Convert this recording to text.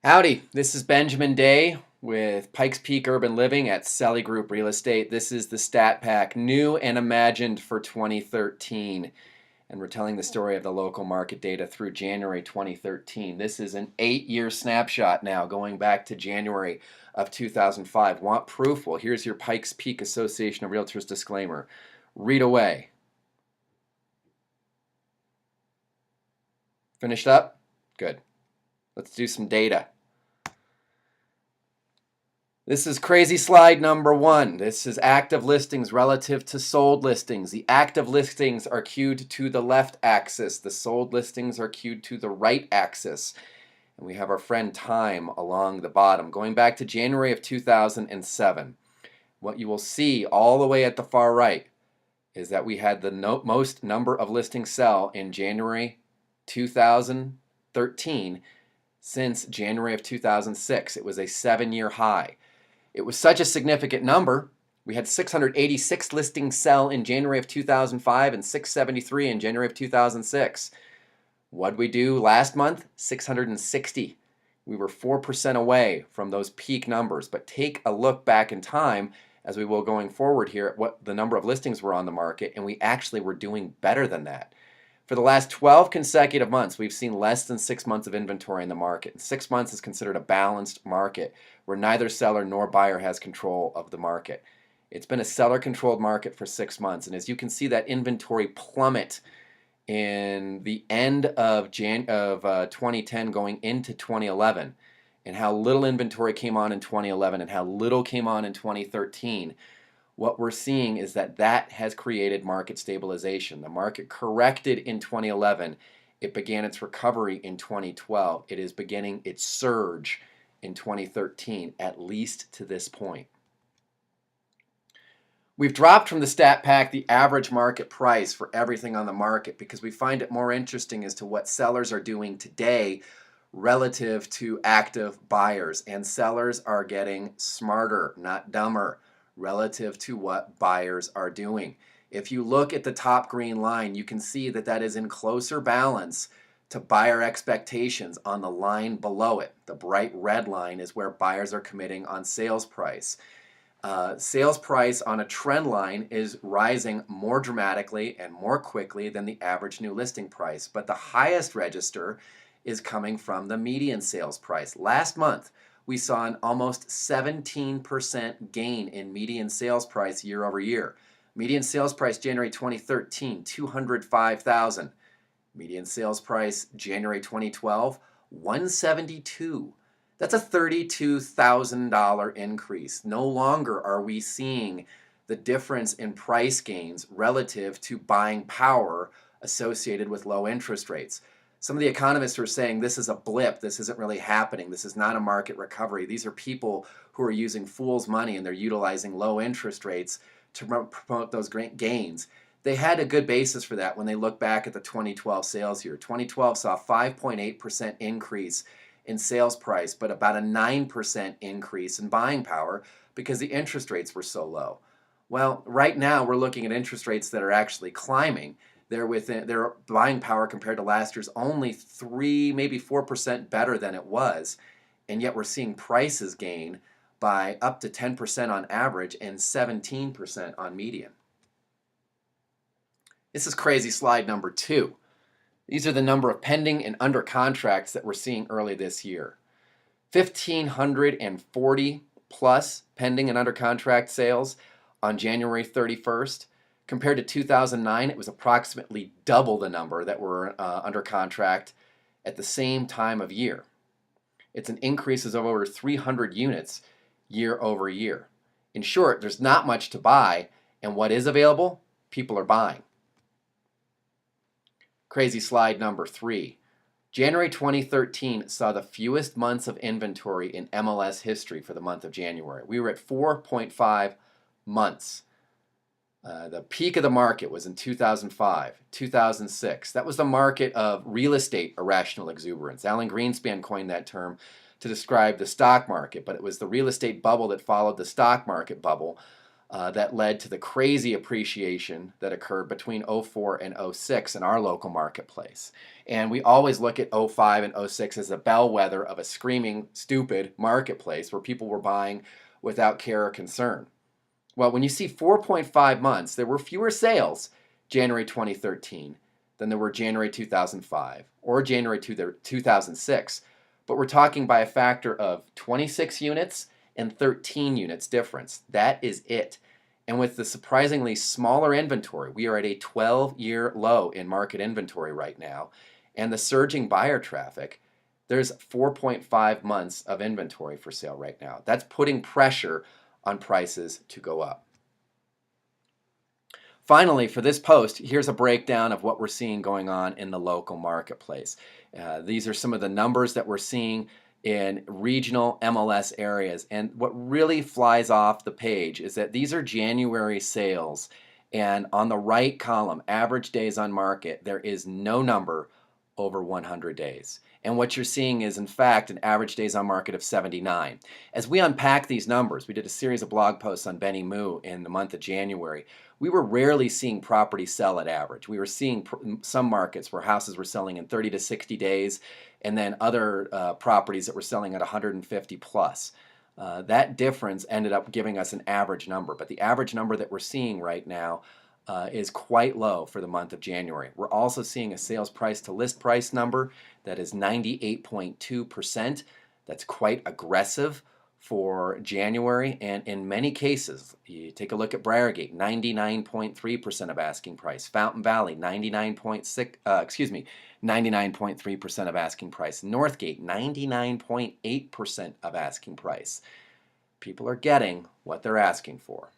Howdy, this is Benjamin Day with Pikes Peak Urban Living at Selly Group Real Estate. This is the Stat Pack, new and imagined for 2013. And we're telling the story of the local market data through January 2013. This is an 8-year snapshot now, going back to January of 2005. Want proof? Well, here's your Pikes Peak Association of Realtors disclaimer. Read away. Finished up? Good. Let's do some data. This is crazy slide number 1. This is active listings relative to sold listings. The active listings are queued to the left axis. The sold listings are queued to the right axis. And we have our friend time along the bottom. Going back to January of 2007, what you will see all the way at the far right is that we had the most number of listings sell in January 2013 since January of 2006. It was a 7-year high. It was such a significant number. We had 686 listings sell in January of 2005 and 673 in January of 2006. What'd we do last month? 660. We were 4% away from those peak numbers. But take a look back in time, as we will going forward here, at what the number of listings were on the market, and we actually were doing better than that. For the last 12 consecutive months, we've seen less than 6 months of inventory in the market. 6 months is considered a balanced market where neither seller nor buyer has control of the market. It's been a seller-controlled market for 6 months, and as you can see, that inventory plummet in the end of 2010 going into 2011, and how little inventory came on in 2011 and how little came on in 2013. What we're seeing is that has created market stabilization. The market corrected in 2011. It began its recovery in 2012. It is beginning its surge in 2013, at least to this point. We've dropped from the stat pack the average market price for everything on the market because we find it more interesting as to what sellers are doing today relative to active buyers. And sellers are getting smarter, not dumber, relative to what buyers are doing. If you look at the top green line, you can see that is in closer balance to buyer expectations on the line below it. The bright red line is where buyers are committing on sales price. Sales price on a trend line is rising more dramatically and more quickly than the average new listing price, but the highest register is coming from the median sales price. Last month, we saw an almost 17% gain in median sales price year over year. Median sales price January 2013, $205,000. Median sales price January 2012, $172,000. That's a $32,000 increase. No longer are we seeing the difference in price gains relative to buying power associated with low interest rates. Some of the economists are saying this is a blip, this isn't really happening, this is not a market recovery. These are people who are using fool's money and they're utilizing low interest rates to promote those great gains. They had a good basis for that when they look back at the 2012 sales year. 2012 saw a 5.8% increase in sales price, but about a 9% increase in buying power because the interest rates were so low. Well, right now we're looking at interest rates that are actually climbing. Their buying power compared to last year's only 3, maybe 4% better than it was, and yet we're seeing prices gain by up to 10% on average and 17% on median. This is crazy slide number 2. These are the number of pending and under contracts that we're seeing early this year. 1,540 plus pending and under contract sales on January 31st. Compared to 2009, it was approximately double the number that were under contract at the same time of year. It's an increase of over 300 units year over year. In short, there's not much to buy, and what is available, people are buying. Crazy slide number 3. January 2013 saw the fewest months of inventory in MLS history for the month of January. We were at 4.5 months. The peak of the market was in 2005, 2006. That was the market of real estate irrational exuberance. Alan Greenspan coined that term to describe the stock market, but it was the real estate bubble that followed the stock market bubble that led to the crazy appreciation that occurred between '04 and '06 in our local marketplace. And we always look at '05 and '06 as a bellwether of a screaming, stupid marketplace where people were buying without care or concern. Well, when you see 4.5 months, there were fewer sales January 2013 than there were January 2005 or January 2006. But we're talking by a factor of 26 units and 13 units difference. That is it. And with the surprisingly smaller inventory, we are at a 12-year low in market inventory right now, and the surging buyer traffic, there's 4.5 months of inventory for sale right now. That's putting pressure on prices to go up. Finally, for this post, here's a breakdown of what we're seeing going on in the local marketplace. These are some of the numbers that we're seeing in regional MLS areas. And what really flies off the page is that these are January sales. And on the right column, average days on market, there is no number over 100 days. And what you're seeing is, in fact, an average days on market of 79. As we unpack these numbers, we did a series of blog posts on Benny Moo in the month of January. We were rarely seeing properties sell at average. We were seeing some markets where houses were selling in 30 to 60 days, and then other properties that were selling at 150 plus. That difference ended up giving us an average number, but the average number that we're seeing right now is quite low for the month of January. We're also seeing a sales price to list price number that is 98.2%. That's quite aggressive for January, and in many cases, you take a look at Briargate, 99.3% of asking price. Fountain Valley, 99.3% of asking price. Northgate, 99.8% of asking price. People are getting what they're asking for.